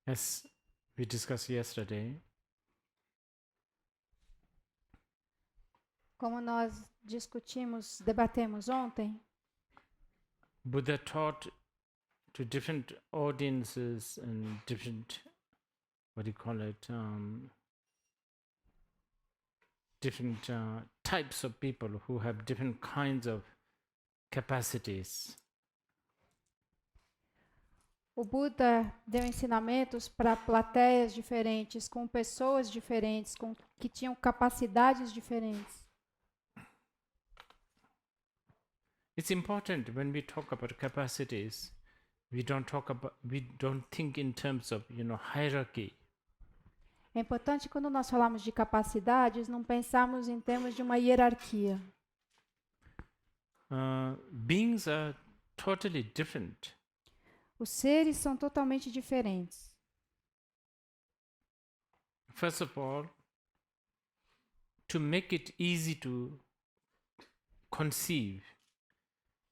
As we discussed yesterday, Como nós discutimos, debatemos ontem, Buddha taught to different audiences and different, different types of people who have different kinds of capacities. o Buda deu ensinamentos para plateias diferentes, com pessoas diferentes, que tinham capacidades diferentes. It's important when we talk about capacities, we don't think in terms of hierarchy. É importante quando nós falamos de capacidades, não pensarmos em termos de uma hierarquia. Beings are totally different. Os seres são totalmente diferentes. First of all, to make it easy to conceive,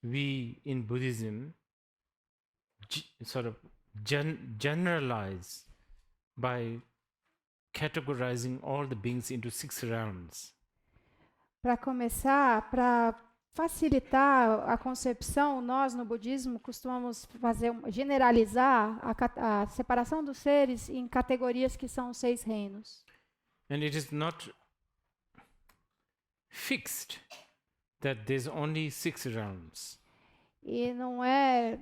we in Buddhism generalize by categorizing all the beings into 6 realms. Para começar, para facilitar a concepção, nós no budismo costumamos generalizar a separação dos seres em categorias que são os 6 reinos. And it is not fixed that there's only 6 realms. E não é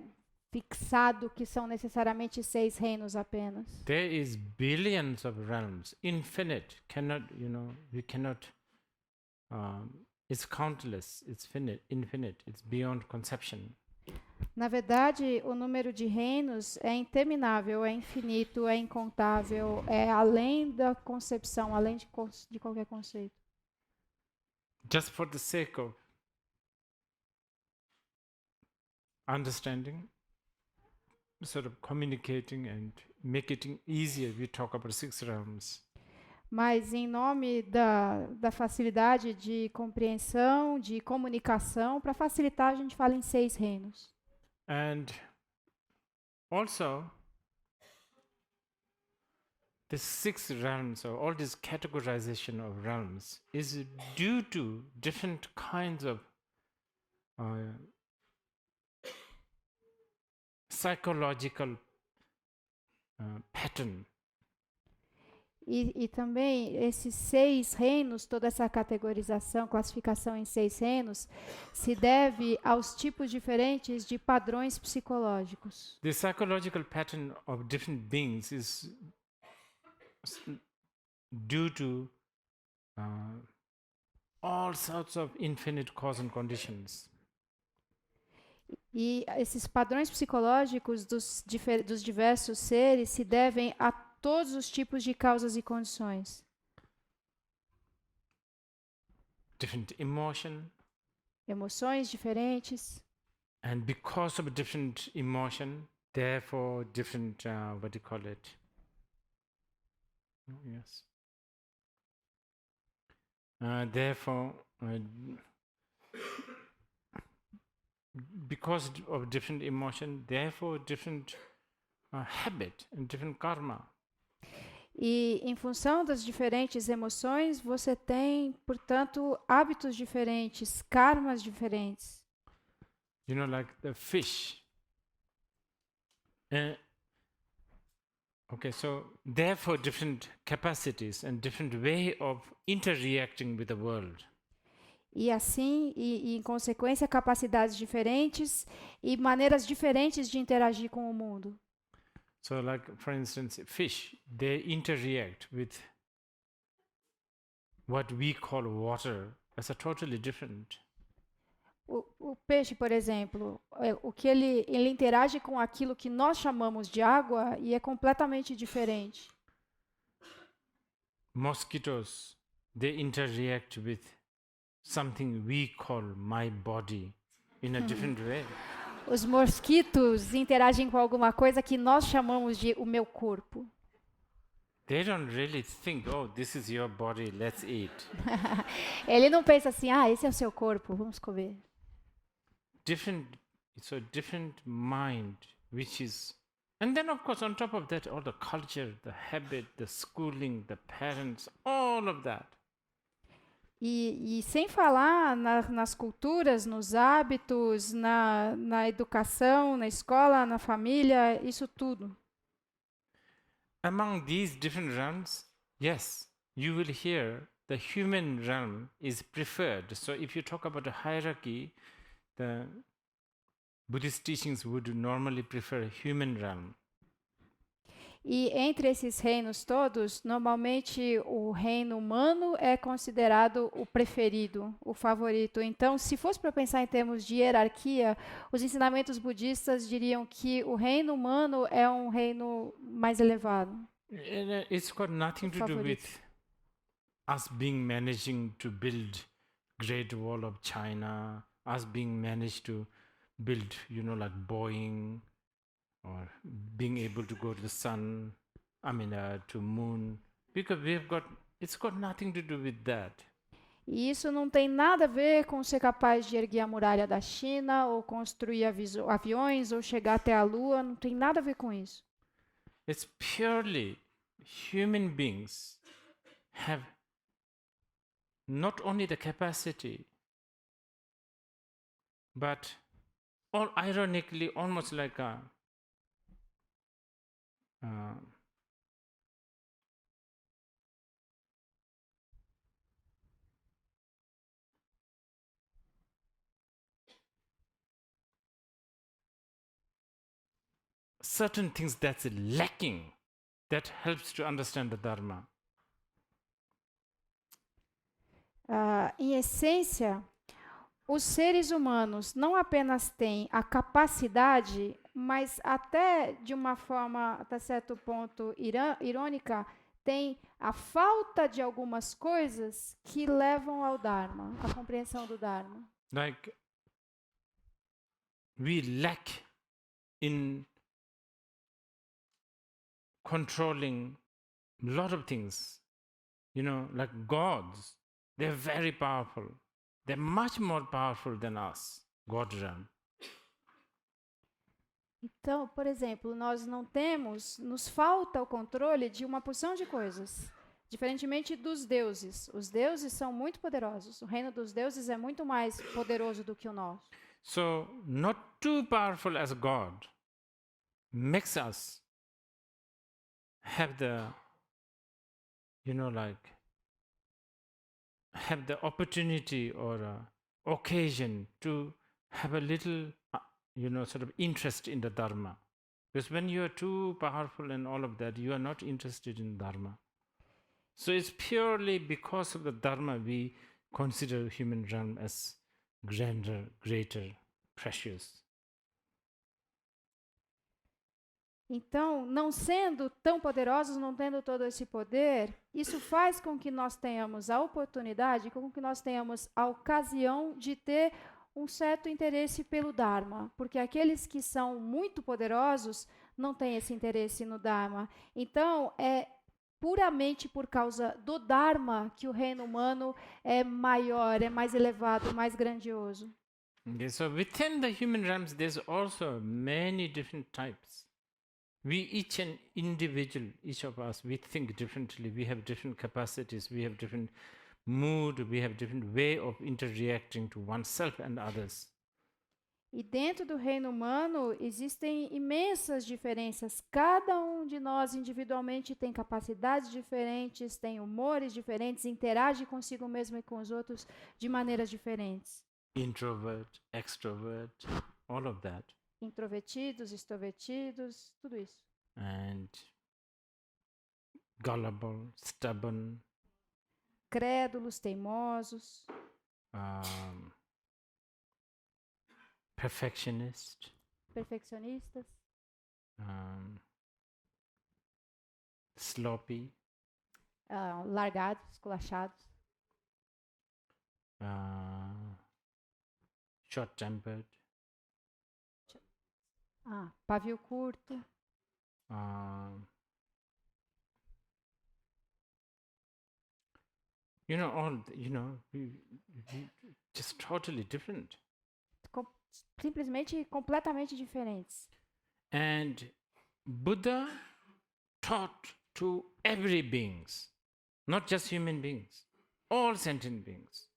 fixado que são necessariamente 6 reinos apenas. There is billions of realms, infinite. We cannot. It's countless. It's infinite. It's beyond conception. Na verdade, o número de reinos é interminável, é infinito, é incontável, é além da concepção, além de qualquer conceito. Just for the sake of understanding, sort of communicating and make it easier, we talk about 6 realms. Mas em nome da facilidade de compreensão, de comunicação, para facilitar a gente fala em 6 reinos. And also, the 6 realms, or all this categorization of realms, is due to different kinds of psychological pattern. E também esses 6 reinos, toda essa categorização, classificação em 6 reinos, se deve aos tipos diferentes de padrões psicológicos. The psychological pattern of different beings is due to all sorts of infinite cause and conditions. E esses padrões psicológicos dos diversos seres se devem a todos os tipos de causas e condições. Different emotion. Emoções diferentes. And because of different emotion, therefore different, yes. Therefore, because of different emotion, therefore different habit and different karma. E em função das diferentes emoções, você tem, portanto, hábitos diferentes, karmas diferentes. Like the fish. So therefore different capacities and different way of interacting with the world. E assim, e em consequência, capacidades diferentes e maneiras diferentes de interagir com o mundo. So like, for instance, fish, they interact with what we call water as a totally different. O peixe, por exemplo, o que ele interage com aquilo que nós chamamos de água e é completamente diferente. Mosquitoes, they interact with something we call my body in a different way. Os mosquitos interagem com alguma coisa que nós chamamos de o meu corpo. They don't really think, oh, this is your body, let's eat. Ele não pensa assim, esse é o seu corpo, vamos comer. Different mind, which is And then, of course, on top of that, all the culture, the habit, the schooling, the parents, all of that. E sem falar nas culturas, nos hábitos, na educação, na escola, na família, isso tudo. Among these different realms, yes, you will hear the human realm is preferred. So if you talk about a hierarchy, the Buddhist teachings would normally prefer a human realm. E entre esses reinos todos, normalmente o reino humano é considerado o preferido, o favorito. Então, se fosse para pensar em termos de hierarquia, os ensinamentos budistas diriam que o reino humano é um reino mais elevado. And it's got nothing to do with us being managing to build Great Wall of China, us being managed to build, like Boeing, or being able to go to the sun, to moon, because it's got nothing to do with that. E isso não tem nada a ver com ser capaz de erguer a muralha da China, ou construir aviões, ou chegar até a Lua, não tem nada a ver com isso. It's purely human beings have not only the capacity, but ironically, almost like a certain things that's lacking that helps to understand the Dharma. Em essência, os seres humanos não apenas têm a capacidade, mas até de uma forma, até certo ponto irônica, têm a falta de algumas coisas que levam ao Dharma, à compreensão do Dharma. Like we lack in controlling a lot of things, like gods. They're very powerful. They're much more powerful than us, God realm. Então, por exemplo, nos falta o controle de uma porção de coisas, diferentemente dos deuses. Os deuses são muito poderosos. O reino dos deuses é muito mais poderoso do que o nosso. So, not too powerful as God makes us have the, have the opportunity or occasion to have a little, sort of interest in the Dharma. Because when you are too powerful and all of that, you are not interested in Dharma. So it's purely because of the Dharma we consider human realm as grander, greater, precious. Então, não sendo tão poderosos, não tendo todo esse poder, isso faz com que nós tenhamos a oportunidade, com que nós tenhamos a ocasião de ter um certo interesse pelo Dharma, porque aqueles que são muito poderosos não têm esse interesse no Dharma. Então, é puramente por causa do Dharma que o reino humano é maior, é mais elevado, mais grandioso. Okay, so within the human realms, there's also many different types. We each of us, we think differently, we have different capacities, we have different mood, we have different way of interacting to oneself and others. E dentro do reino humano existem imensas diferenças. Cada um de nós individualmente tem capacidades diferentes, tem humores diferentes, interage consigo mesmo e com os outros de maneiras diferentes. Introvert, extrovert, all of that. Introvertidos, extrovertidos, tudo isso. And gullible, stubborn. Crédulos, teimosos. Perfectionist. Perfeccionistas. Sloppy. Largados, esculachados. Short-tempered. Pavio curto. Just totally different. Simplesmente completamente diferentes. And Buddha taught to every beings, not just human beings, all sentient beings.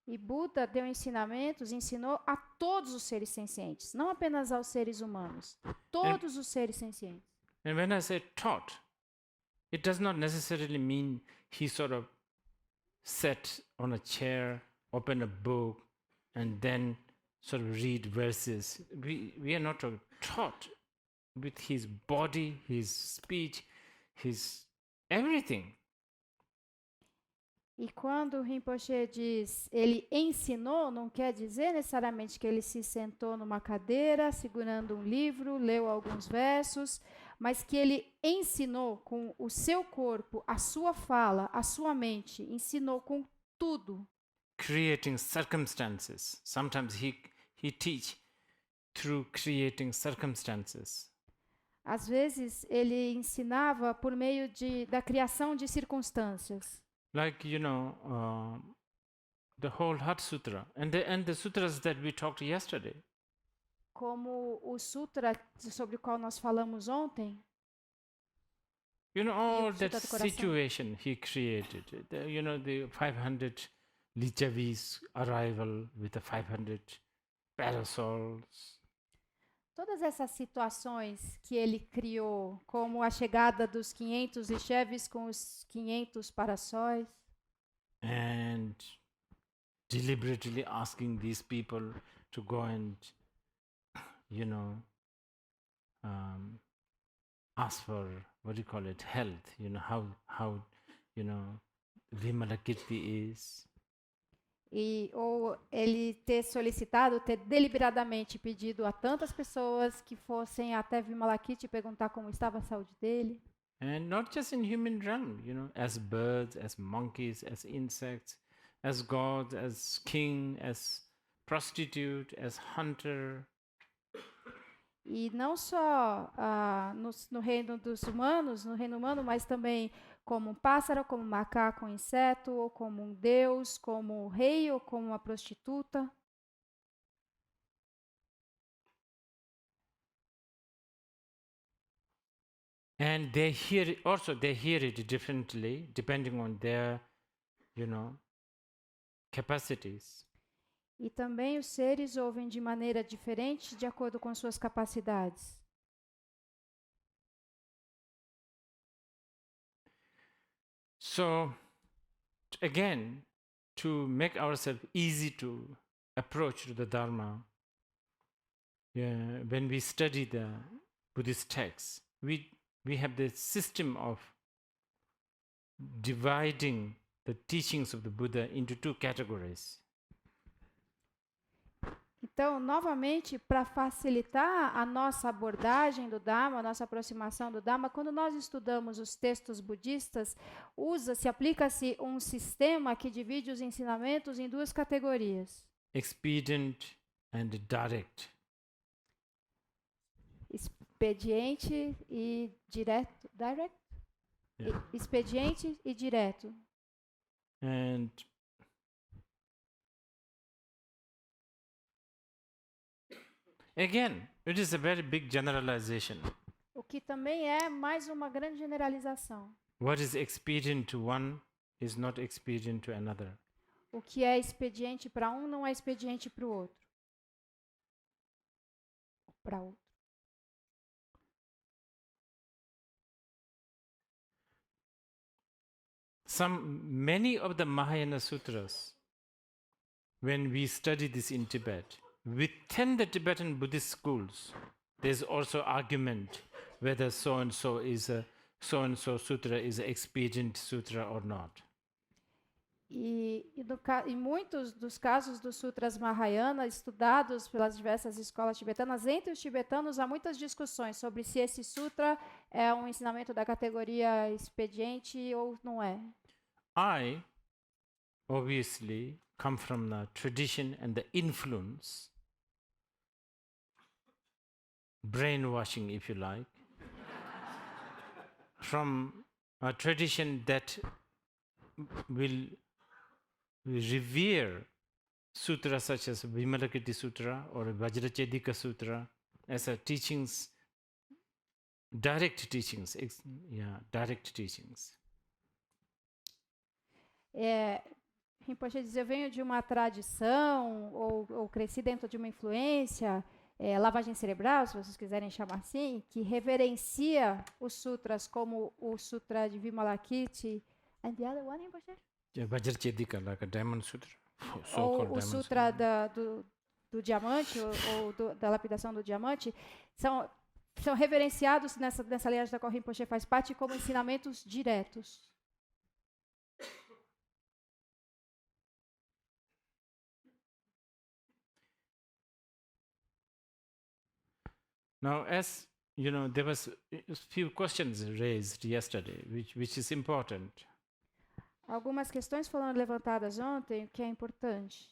E Buda deu ensinamentos, ensinou a todos os seres sencientes, não apenas aos seres humanos, a todos os seres sencientes. And when I say taught, it does not necessarily mean he sort of sat on a chair, opened a book, and then sort of read verses. We are not taught with his body, his speech, his everything. E quando o Rinpoche diz ele ensinou, não quer dizer necessariamente que ele se sentou numa cadeira, segurando um livro, leu alguns versos, mas que ele ensinou com o seu corpo, a sua fala, a sua mente, ensinou com tudo. Creating circumstances. Sometimes he teach through creating circumstances. Às vezes ele ensinava por meio da criação de circunstâncias. Like, the whole Heart Sutra and the sutras that we talked yesterday. Como o sutra sobre o qual nós falamos ontem, All Sutra that do Coração. situation he created. The 500 Lichavis arrival with the 500 parasols. todas essas situações que ele criou, como a chegada dos 500 licheves com os 500 paraçóis, And deliberately asking these people to go and, ask for, what do you call it, health. How Vimalakirti is. ou ele ter solicitado, ter deliberadamente pedido a tantas pessoas que fossem até Vimalakirti perguntar como estava a saúde dele. And not just in human realm, as birds, as monkeys, as insects, as gods, as king, as prostitute, as hunter. E não só no reino dos humanos, no reino humano, mas também como um pássaro, como um macaco, um inseto, ou como um deus, como um rei ou como uma prostituta. And they hear it differently depending on their, capacities. E também os seres ouvem de maneira diferente de acordo com suas capacidades. So, again, to make ourselves easy to approach to the Dharma, when we study the Buddhist texts, we have the system of dividing the teachings of the Buddha into two categories. Então, novamente, para facilitar a nossa abordagem do Dharma, a nossa aproximação do Dharma, quando nós estudamos os textos budistas, aplica-se um sistema que divide os ensinamentos em duas categorias: Expedient and direct. Expediente e direto. Direct? Yeah. Expediente e direto. And again, it is a very big generalization. O que também é mais uma grande generalização. What is expedient to one is not expedient to another. O que é expediente para um não é expediente para o outro. Para outro. Many of the Mahayana sutras, when we study this in Tibet, within the Tibetan Buddhist schools, there's also argument whether so and so sutra is an expedient sutra or not. E em muitos dos casos dos sutras Mahayana, estudados pelas diversas escolas tibetanas, entre os tibetanos há muitas discussões sobre se esse sutra é um ensinamento da categoria expediente ou não é. I obviously come from the tradition and the influence, brainwashing if you like, from a tradition that will revere sutras such as Vimalakirti Sutra or Vajrachedika Sutra as teachings direct teachings. Direct teachings. Rinpoche diz, eu venho de uma tradição, ou cresci dentro de uma influência, lavagem cerebral, se vocês quiserem chamar assim, que reverencia os sutras como o Sutra de Vimalakirti. And the other one, Rinpoche? Vajracedika, like a Diamond Sutra. Ou So-called o Diamond Sutra do Diamante, ou da lapidação do diamante, são reverenciados nessa linhagem da qual Rinpoche faz parte como ensinamentos diretos. Now, as you know, there was a few questions raised yesterday, which is important. Algumas questões foram levantadas ontem, o que é importante.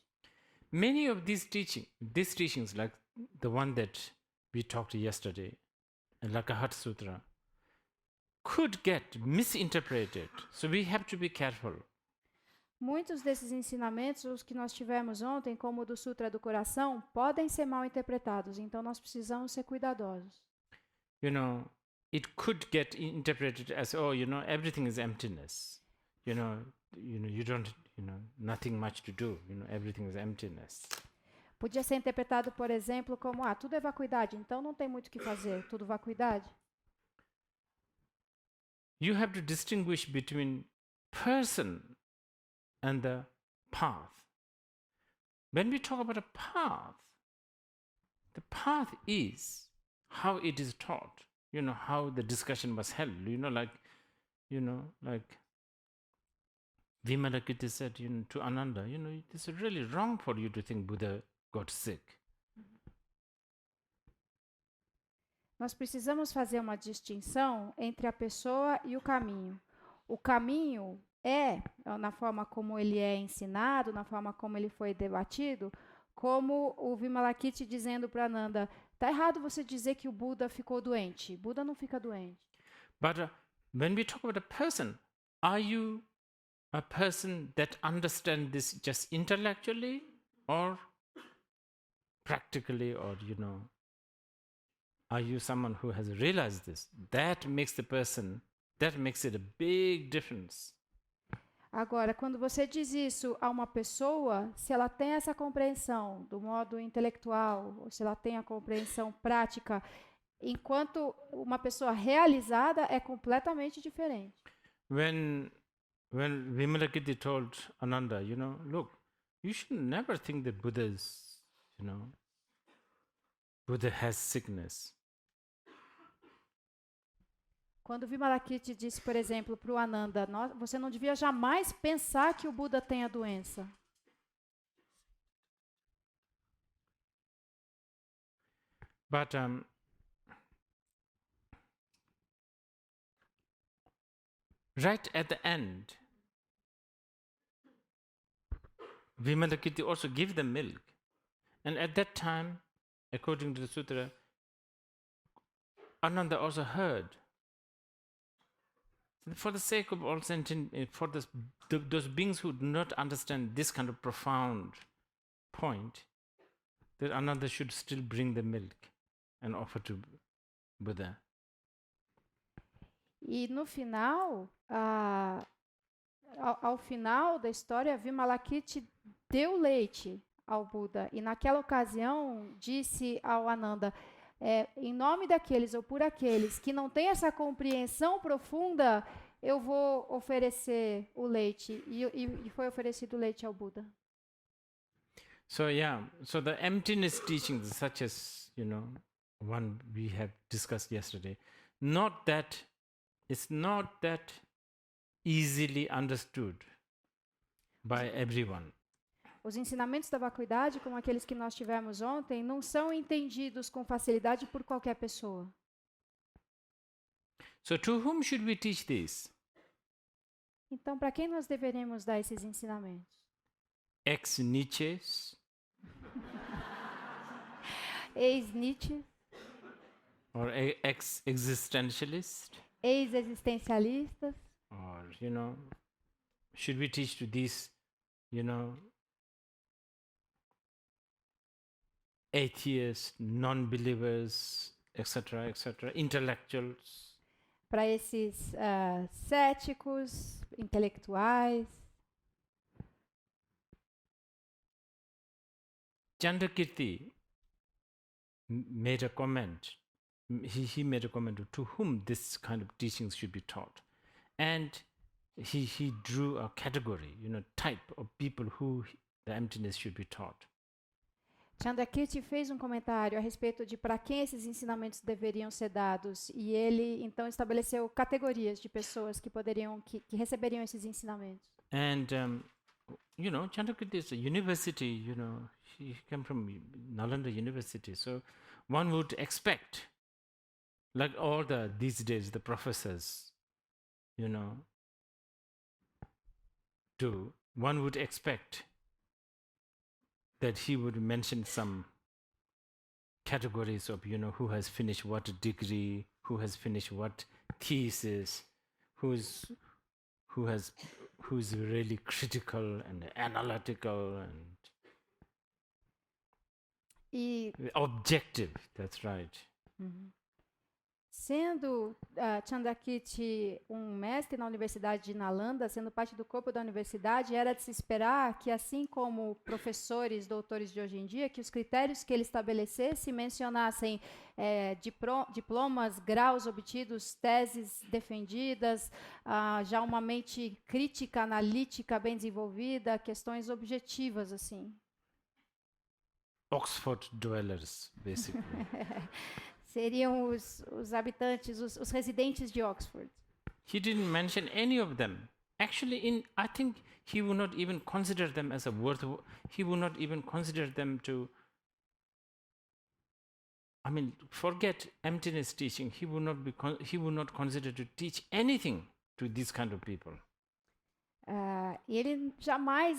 Many of these teachings, like the one that we talked yesterday, like a Hat Sutra, could get misinterpreted. So we have to be careful. Muitos desses ensinamentos, os que nós tivemos ontem, como o do Sutra do Coração, podem ser mal interpretados. Então nós precisamos ser cuidadosos. You know, it could get interpreted as, oh, you know, everything is emptiness. You don't, nothing much to do. Everything is emptiness. Podia ser interpretado, por exemplo, como, tudo é vacuidade, então não tem muito o que fazer, tudo vacuidade. You have to distinguish between person and the path. When we talk about a path, the path is how it is taught. How the discussion was held. Like Vimalakirti said, to Ananda, it's really wrong for you to think Buddha got sick. Nós precisamos fazer uma distinção entre a pessoa e o caminho. O caminho na forma como ele é ensinado, na forma como ele foi debatido, como o Vimalakirti dizendo para Ananda, tá errado você dizer que o Buda ficou doente. Buda não fica doente. But when we talk about a person, are you a person that understands this just intellectually or practically, or are you someone who has realized this? That makes it a big difference. Agora, quando você diz isso a uma pessoa, se ela tem essa compreensão do modo intelectual, ou se ela tem a compreensão prática, enquanto uma pessoa realizada é completamente diferente. When Vimalakirti told Ananda, look, you should never think that Buddha has sickness. Quando Vimalakirti disse, por exemplo, para o Ananda, você não devia jamais pensar que o Buda tenha doença. But right at the end, Vimalakirti also gave them milk. And at that time, according to the sutra, Ananda also heard. For the sake of all sentient, for those beings who do not understand this kind of profound point, that Ananda should still bring the milk and offer to Buddha. E no final, ao final da história, Vimalakirti deu leite ao Buda. E naquela ocasião disse ao Ananda, em nome daqueles ou por aqueles que não têm essa compreensão profunda, eu vou oferecer o leite. E foi oferecido leite ao Buda. So the emptiness teachings, such as, one we have discussed yesterday, it's not that easily understood by everyone. Os ensinamentos da vacuidade, como aqueles que nós tivemos ontem, não são entendidos com facilidade por qualquer pessoa. So to whom should we teach this? Então, para quem nós deveríamos dar esses ensinamentos? Ex-Nietzsches? Ex-Nietzsche? Or ex-existentialist? Ex-existencialistas? Or, should we teach to these, atheists, non-believers, etc., intellectuals. Para esses céticos, intelectuais. Chandrakirti made a comment. He made a comment to whom this kind of teachings should be taught. And he drew a category, type of people who the emptiness should be taught. Chandrakirti fez um comentário a respeito de para quem esses ensinamentos deveriam ser dados, e ele então estabeleceu categorias de pessoas que receberiam esses ensinamentos. And Chandrakirti is a university, he came from Nalanda University, so one would expect, like all these days the professors, one would expect that he would mention some categories of, who has finished what degree, who has finished what thesis, who's really critical and analytical and objective. That's right. Sendo Chandrakirti um mestre na Universidade de Nalanda, sendo parte do corpo da universidade, era de se esperar que, assim como professores, doutores de hoje em dia, que os critérios que ele estabelecesse mencionassem diplomas, graus obtidos, teses defendidas, já uma mente crítica, analítica bem desenvolvida, questões objetivas, assim. Oxford dwellers, basically. Seriam os habitantes, os residentes de Oxford. He didn't mention any of them. Actually, I think he would not even consider them as he would not even consider them to, forget emptiness teaching. He would not consider to teach anything to these kind of people. Ele jamais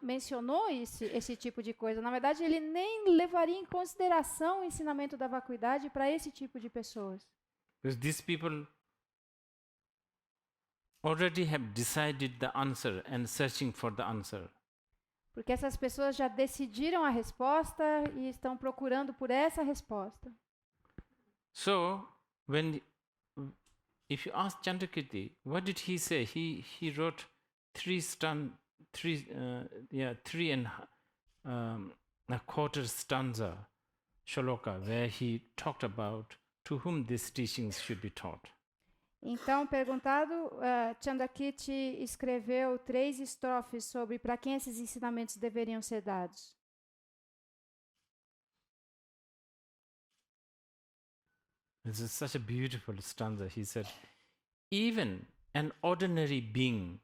mencionou esse tipo de coisa. Na verdade, ele nem levaria em consideração o ensinamento da vacuidade para esse tipo de pessoas. Because these people already have decided the answer and searching for the answer. Porque essas pessoas já decidiram a resposta e estão procurando por essa resposta. So, if you ask Chandrakirti, what did he say? He wrote 3.25 stanza shloka where he talked about to whom these teachings should be taught. Então, perguntado, Chandrakirti escreveu 3 estrofes sobre para quem esses ensinamentos deveriam ser dados. This is such a beautiful stanza. He said, even an ordinary being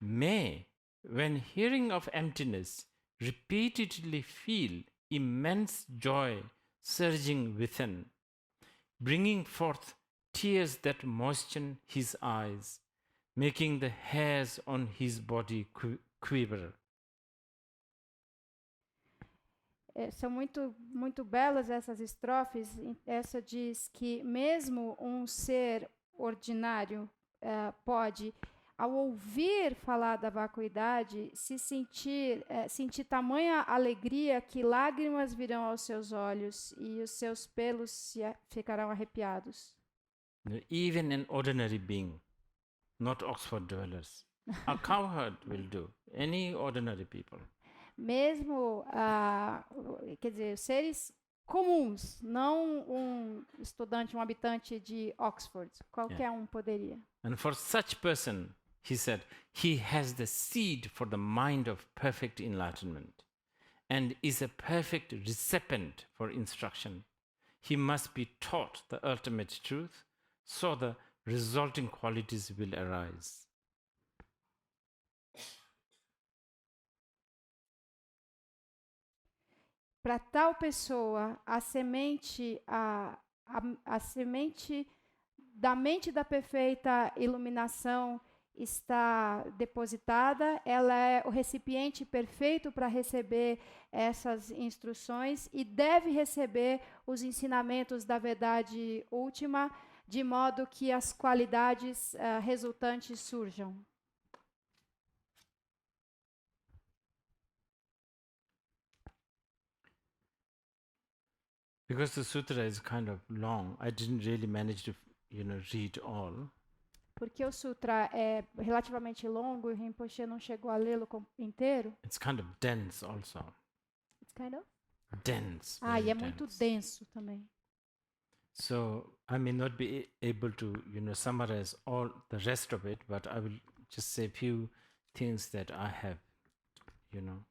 may, when hearing of emptiness, repeatedly feel immense joy surging within, bringing forth tears that moisten his eyes, making the hairs on his body quiver. São muito belas essas estrofes. Essa diz que mesmo um ser ordinário pode, ao ouvir falar da vacuidade, sentir tamanha alegria que lágrimas virão aos seus olhos e os seus pelos ficarão arrepiados. Even an ordinary being, not Oxford dwellers. A cowherd will do. Any ordinary people. Mesmo, quer dizer, seres comuns, não um estudante, um habitante de Oxford. Qualquer um poderia. And for such person, he said, he has the seed for the mind of perfect enlightenment and is a perfect recipient for instruction. He must be taught the ultimate truth, so the resulting qualities will arise. Para tal pessoa, a semente da mente da perfeita iluminação está depositada, ela é o recipiente perfeito para receber essas instruções e deve receber os ensinamentos da verdade última, de modo que as qualidades resultantes surjam. Because the sutra is kind of long, I didn't really manage to, read all. Porque o sutra é relativamente longo e o Rinpoche não chegou a lê-lo inteiro. It's kind of dense also. It's kind of... Dense. Ah, very e é muito dense. denso também. So I may not be able to, summarize all the rest of it, but I will just say a few things that I have, Ele,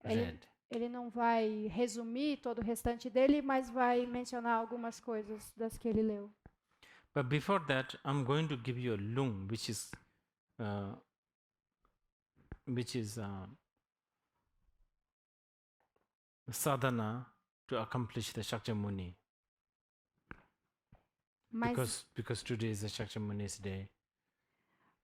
read. ele não vai resumir todo o restante dele, mas vai mencionar algumas coisas das que ele leu. But before that, I'm going to give you a lung, which is sadhana to accomplish the Shakyamuni. Mas, Because today is the Shakyamuni's day.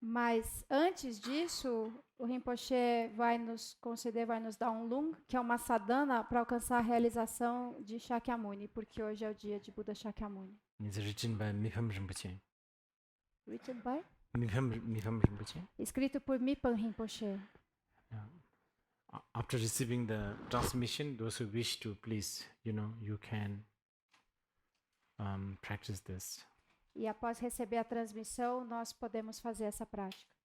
mas antes disso, o Rinpoche vai nos conceder, vai nos dar um lung, que é uma sadhana para alcançar a realização de Shakyamuni, porque hoje é o dia de Buda Shakyamuni. It's written by Mipham Rinpoche. Written by? Mipham Rinpoche. Escrito por Mipan Rinpoche. After receiving the transmission, those who wish to, please, you can practice this. E após receber a transmissão, nós podemos fazer essa prática.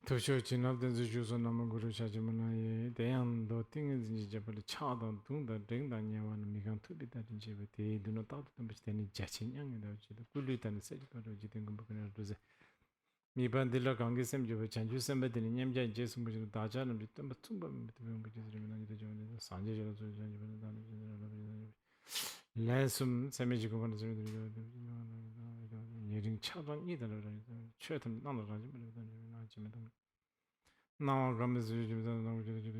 Tosho chinab denzu shuso nama guru shajimana ye deyan do tinga zinji jabali chaadan tungda dengda nyawana mikan tubi darin jeba te duno tatu tambachi teni jachin yangi da uchi da kulu tani sari karo uchi tengu mbakana ruze mipan dila kangi sem jeba chanchu semba teni nyamja jesu mbuchi dacha namchi tamba tumba mbiti mbuchi sari mina jita jona sanje jala suji janji bana dana jina rana bana lai sum sami jikumbana sami 예링 차단 이들을 최근 나는 가지 말고 나지면 나와 가면서 요즘 나오고 저기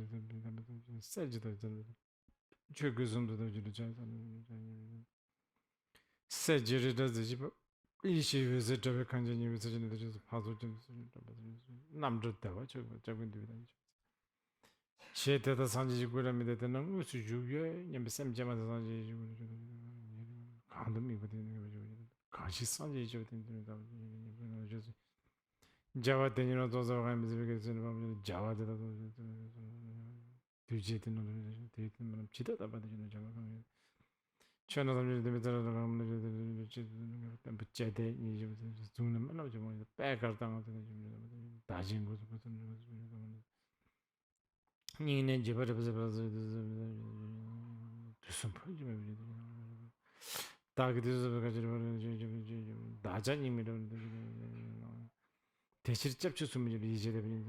세지도 최근선도 저기 자는 세지르다 지 이시에서 저기 간전이 위해서 저기 파도 좀 남들다와 저기 되다 시에다 산지 고라미데 되는 우수 주요 냠샘자마다 산지 간dom이 버티는 거 가시 산지 저기 되는 거 Java tenho todos os ramos e que sendo Java de tudo não chita da banda de Java com China também de meter da ramo de tempo chete e zoom não já muito pegar tão da gente gosta ninguém de para fazer isso pode me tá que Deus vai fazer da gente me 대실 짭주 수미를 이제되는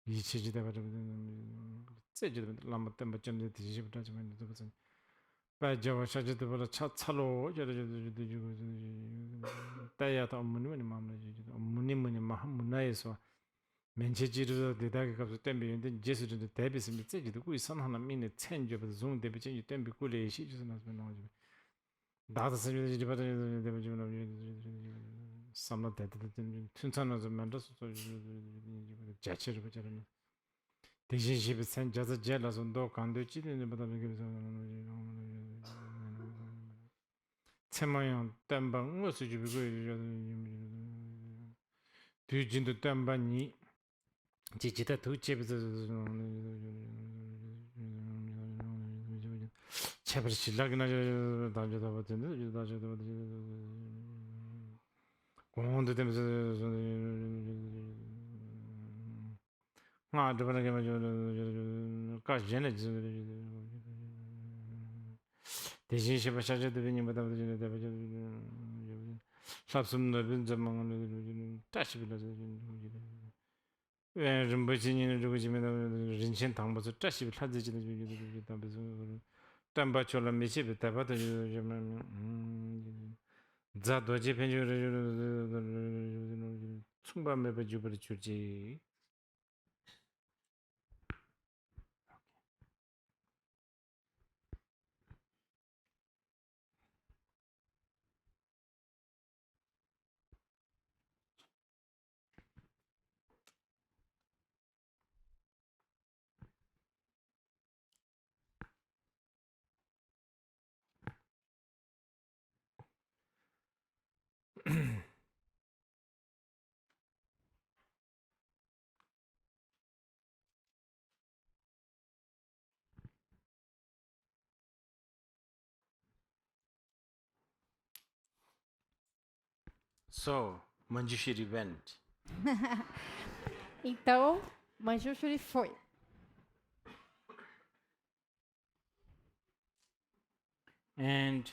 이체지다 버리는 세지도 라마 때문에 좀 뒤집어 가지고 무슨 빠져와 샤지도 버려 차차로 저러저도 주고 따야도 없는 마음을 없는 마음 문화에서 멘체지로 대다가 갑자기 때문에 제스도 대비스미 세지도 그 선 하나 민의 천접도 좀 대비지 때문에 꿀에 시주서 나서 나오지 나도 세지도 버려 대비지 samla dada tuntsana zo manda so jachiru bachara dixin shibi san jaza jela so ndo kando chidi ni bada bigi bisa tsemayon tenpa ngo su jibi goyi tu jindu tenpa ni jijita tu chebi chebi shilagi na dajada 공원도 되면서 아 저번에 그 가전에 대신 시바 샤저도 되니 뭐다 되니 되죠 삽숨도 빈자망은 다시 빌려서 왜 좀버지니는 저거 지면人生 당버서 다시 찾지는 저기 담버서 담바초라 메시베 담바도 좀 za doje penju tsungpa meba jubari churji So Manjushri went. Então, Manjushri foi. And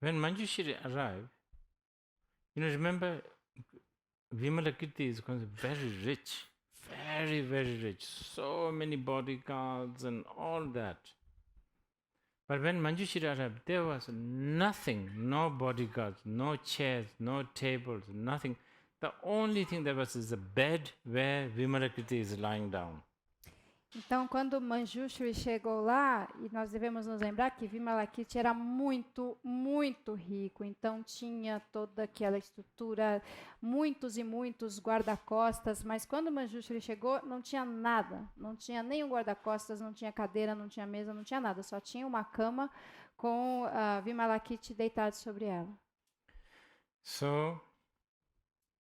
when Manjushri arrived, remember Vimalakirti is very rich, very, very rich. So many bodyguards and all that. But when Manjushri arrived, there was nothing, no bodyguards, no chairs, no tables, nothing. The only thing there was is a bed where Vimalakirti is lying down. Então, quando Manjushri chegou lá, e nós devemos nos lembrar que Vimalakirti era muito, muito rico, então tinha toda aquela estrutura, muitos e muitos guarda-costas, mas quando Manjushri chegou, não tinha nada, não tinha nenhum guarda-costas, não tinha cadeira, não tinha mesa, não tinha nada, só tinha uma cama com Vimalakirti deitado sobre ela. So,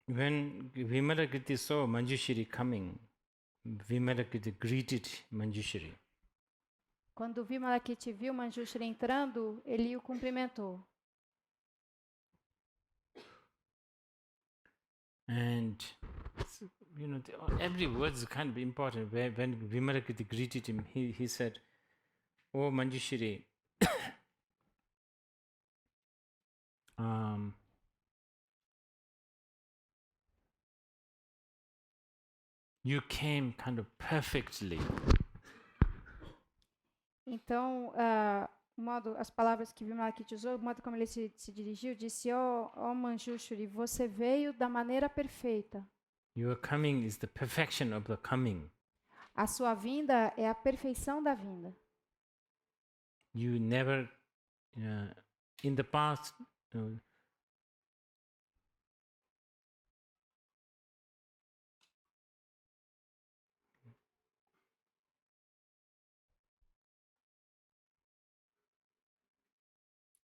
when Vimalakirti saw Manjushri coming, Vimalakirti greeted Manjushri. Quando Vimalakirti viu Manjushri entrando, ele o cumprimentou. And every word is kind of important. When Vimalakirti greeted him, he said, "Oh Manjushri, you came kind of perfectly." Então, as palavras que Vimalakirti usou, o modo como ele se dirigiu, disse: ó Manjushri, você veio da maneira perfeita. Your coming is the perfection of the coming. A sua vinda é a perfeição da vinda. You never, in the past,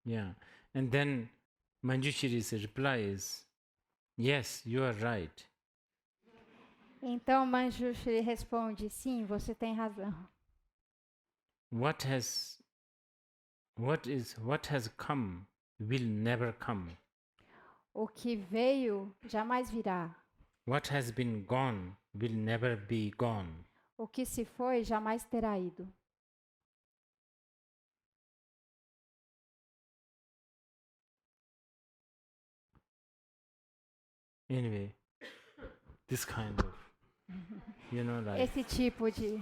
yeah, and then Manjushri's reply is, "Yes, you are right." Então Manjushri responde: sim, você tem razão. What has come will never come. O que veio jamais virá. What has been gone will never be gone. O que se foi jamais terá ido. Anyway, this kind of, like Esse tipo de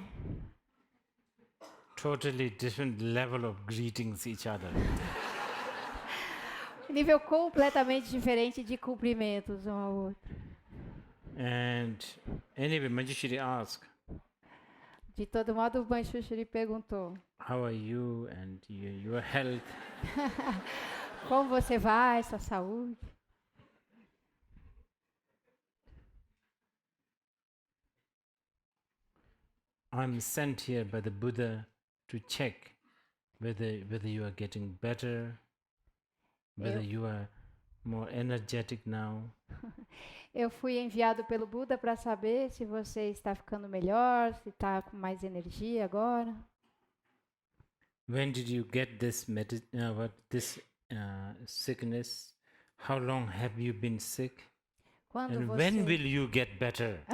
totally different level of greetings each other. nível completamente diferente de cumprimentos um ao outro. And anyway, Manjushri asked, De todo modo, Manjushri perguntou: "How are you and your health?" como você vai, sua saúde? I'm sent here by the Buddha to check whether you are getting better, whether you are more energetic now. Eu fui enviado pelo Buda para saber se você está ficando melhor, se está com mais energia agora. When did you get this sickness? How long have you been sick? Quando And você, when will you get better?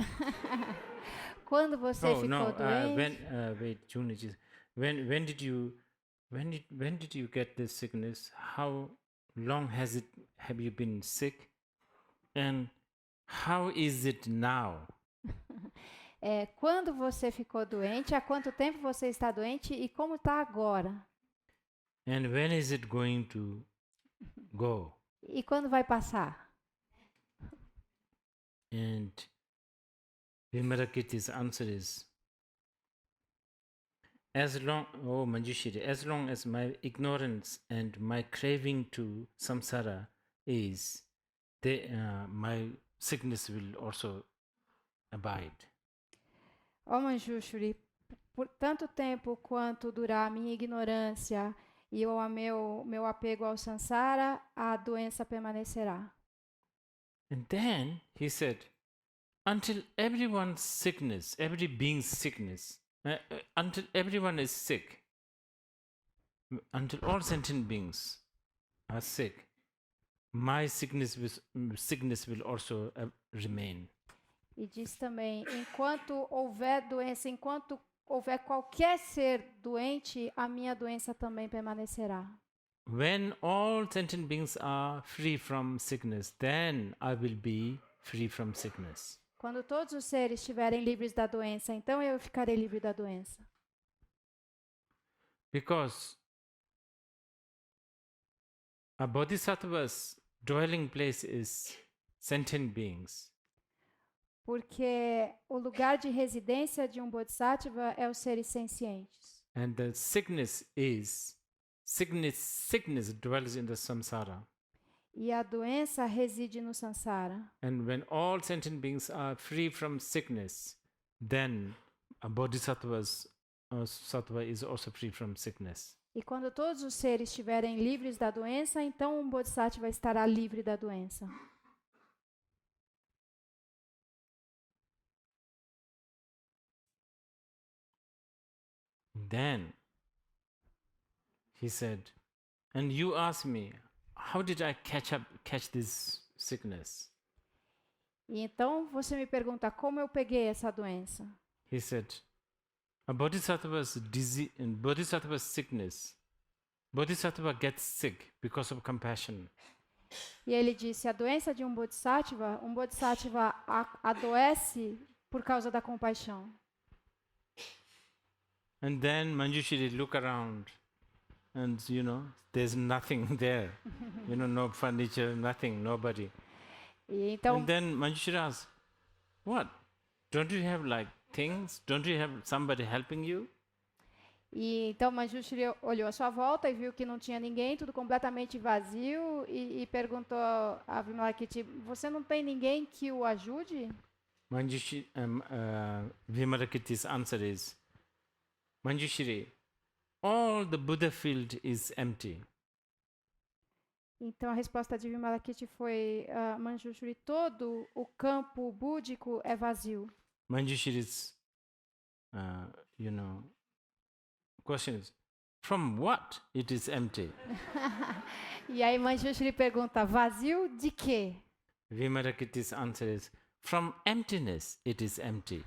quando você Oh ficou no! doente? Wait, Junichi. When did you get this sickness? How long have you been sick? And how is it now? Quando você ficou doente? Há quanto tempo você está doente e como está agora? And when is it going to go? E quando vai passar? And Vimalakirti's answer is, Manjushri, as long as my ignorance and my craving to samsara is, my sickness will also abide. Ó Manjushri, por tanto tempo quanto durar a minha ignorância e o meu apego ao samsara, a doença permanecerá. And then he said, until every being's sickness Until everyone is sick, until all sentient beings are sick, my sickness will also remain. E diz também, enquanto houver doença, enquanto houver qualquer ser doente, a minha doença também permanecerá. When all sentient beings are free from sickness, then I will be free from sickness. Quando todos os seres estiverem livres da doença, então eu ficarei livre da doença. Because a bodhisattva's dwelling place is sentient beings. Porque o lugar de residência de um bodhisattva é os seres sencientes. And the sickness dwells in the samsara. E a doença reside no samsara. And when all sentient beings are free from sickness, then a sattva is also free from sickness. E quando todos os seres estiverem livres da doença, então um bodhisattva estará livre da doença. Then he said, and you ask me, how did I catch this sickness? E então você me pergunta como eu peguei essa doença. He said, a bodhisattva's sickness, bodhisattva gets sick because of compassion. E ele disse, a doença de um bodhisattva adoece por causa da compaixão. And then Manjushri look around and, there's nothing there. No furniture, nothing, nobody. E então, And then Manjushri asks, what? Don't you have things? Don't you have somebody helping you? e então Manjushri olhou à sua volta e viu que não tinha ninguém, tudo completamente vazio, e perguntou a Vimalakirti, você não tem ninguém que o ajude? Vimalakirti's answer is, Manjushri, all the Buddha field is empty. Então a resposta de Vimalakirti foi, Manjushri, todo o campo búdico é vazio. Manjushri's, question is, from what it is empty? E aí Manjushri pergunta, vazio de quê? Vimalakirti's answer is, from emptiness it is empty.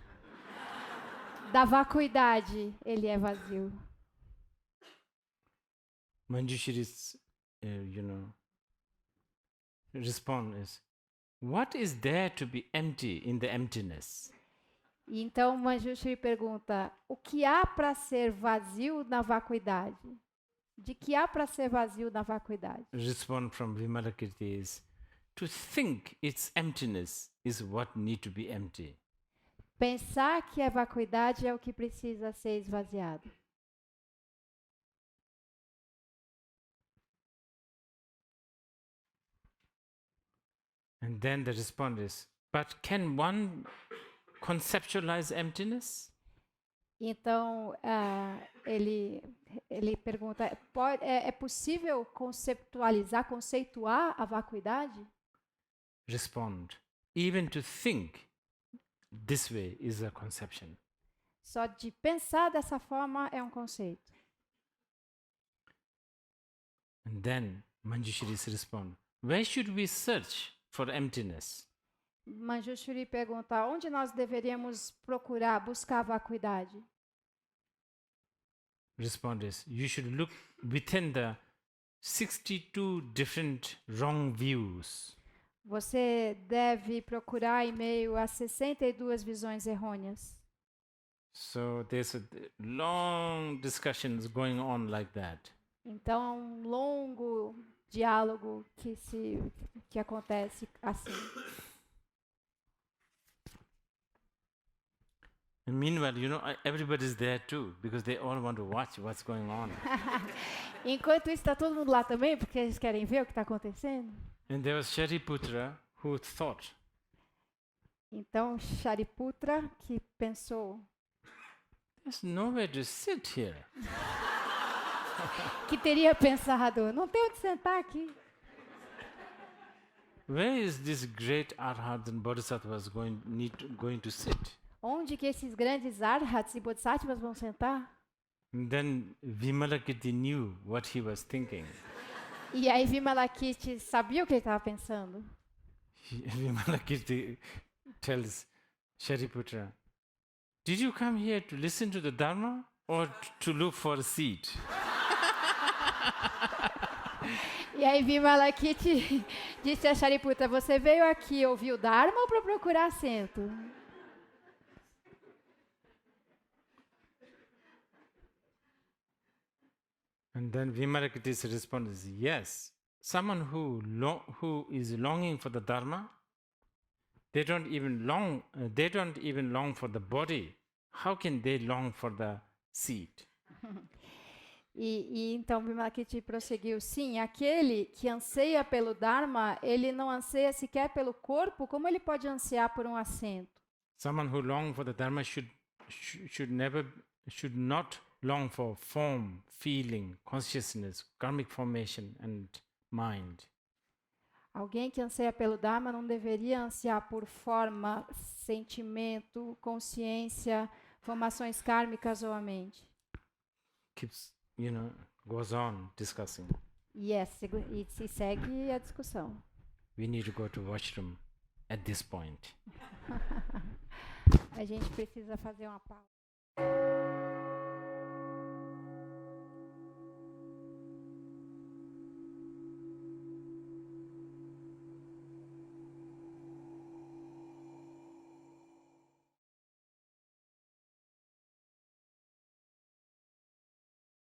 Da vacuidade ele é vazio. Manjushri's, response is, what is there to be empty in the emptiness? E então Manjushri pergunta, o que há para ser vazio na vacuidade? De que há para ser vazio na vacuidade? Response from Vimalakirti is, to think its emptiness is what need to be empty. Pensar que a vacuidade é o que precisa ser esvaziado. And then the response is, but can one conceptualize emptiness? Então, ele pergunta, é possível conceituar a vacuidade? Respond, even to think this way is a conception. Só de pensar dessa forma é um conceito. And then Manjushri's response, where should we search for emptiness? Manjushri pergunta, onde nós deveríamos procurar, buscar a vacuidade? Response is, you should look within the 62 different wrong views. Você deve procurar em meio a 62 visões errôneas. So there's long discussions going on like that. Então, um longo diálogo que acontece assim. And meanwhile, everybody's there too, because they all want to watch what's going on. Enquanto isso, está todo mundo lá também, porque eles querem ver o que está acontecendo. And there was Shariputra who thought, Então, Shariputra, que pensou there's nowhere to sit here. que teria pensado, não tem onde sentar aqui. Where is this great Arhat and Bodhisattvas going to sit? Onde que esses grandes arhats e bodhisattvas vão sentar? And then Vimalakirti knew what he was thinking. E aí Vimalakirti sabia o que ele estava pensando. Vimalakirti tells Shariputra, did you come here to listen to the Dharma or to look for a seat? E aí Vimalakirti disse a Shariputra, você veio aqui ouvir o Dharma ou para procurar assento? And then Vimalakirti's response is, yes, someone who is longing for the Dharma, they don't even long for the body. How can they long for the seat? E então Vimalakirti prosseguiu, sim, aquele que anseia pelo Dharma, ele não anseia sequer pelo corpo, como ele pode ansiar por um assento? Someone who longs for the Dharma should not long for form, feeling, consciousness, karmic formation and mind. Alguém que anseia pelo Dharma não deveria ansiar por forma, sentimento, consciência, formações kármicas ou a mente. Keeps, goes on discussing. E se segue a discussão. We need to go to washroom at this point. A gente precisa fazer uma pausa.